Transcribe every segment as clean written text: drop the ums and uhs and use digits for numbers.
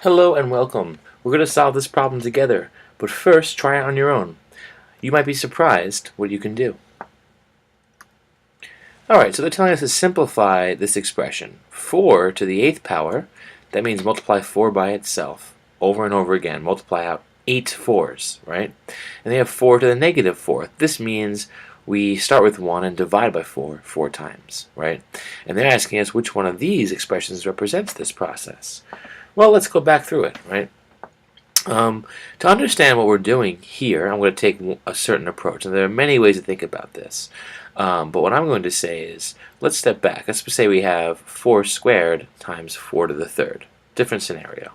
Hello and welcome. We're going to solve this problem together, but first try it on your own. You might be surprised what you can do. Alright, so they're telling us to simplify this expression. 4 to the 8th power, that means multiply 4 by itself over and over again. Multiply out 8 4s, right? And they have 4 to the negative 4th. This means we start with 1 and divide by 4 times, right? And they're asking us which one of these expressions represents this process. Well, let's go back through it, right? To understand what we're doing here, I'm going to take a certain approach, and there are many ways to think about this. But what I'm going to say is, let's step back. Let's say we have 4 squared times 4 to the 3rd. Different scenario.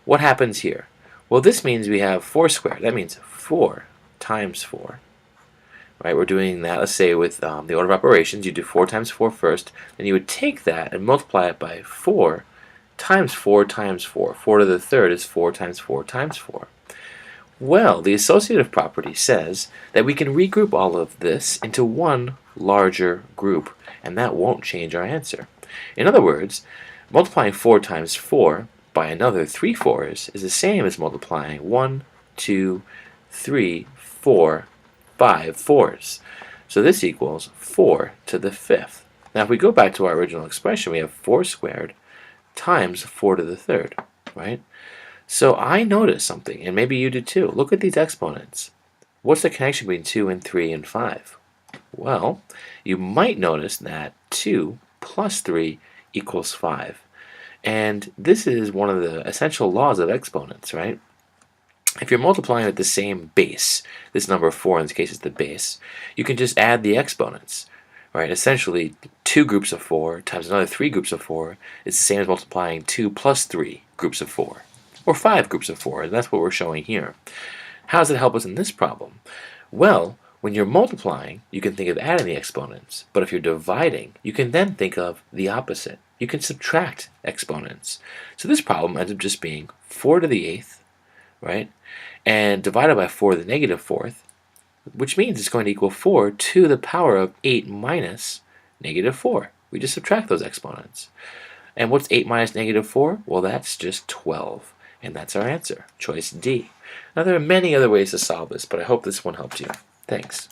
What happens here? Well, this means we have 4 squared. That means 4 times 4. Right, we're doing that, let's say, with the order of operations. You do 4 times 4 first, then you would take that and multiply it by 4 times 4 times 4. 4 to the 3rd is 4 times 4 times 4. Well, the associative property says that we can regroup all of this into one larger group, and that won't change our answer. In other words, multiplying 4 times 4 by another 3 4s is the same as multiplying 1, 2, 3, 4, 5 4s. So this equals 4 to the 5th. Now if we go back to our original expression, we have 4 squared times 4 to the 3rd, right? So I noticed something, and maybe you did too. Look at these exponents. What's the connection between 2 and 3 and 5? Well, you might notice that 2 plus 3 equals 5. And this is one of the essential laws of exponents, right? If you're multiplying with the same base, this number 4 in this case is the base, you can just add the exponents. Right, essentially, 2 groups of 4 times another 3 groups of 4 is the same as multiplying 2 plus 3 groups of 4, or 5 groups of 4, and that's what we're showing here. How does it help us in this problem? Well, when you're multiplying, you can think of adding the exponents, but if you're dividing, you can then think of the opposite. You can subtract exponents. So this problem ends up just being 4 to the 8th, right, and divided by 4 to the negative 4th, which means it's going to equal 4 to the power of 8 minus negative 4. We just subtract those exponents. And what's 8 minus negative 4? Well, that's just 12. And that's our answer, choice D. Now, there are many other ways to solve this, but I hope this one helped you. Thanks.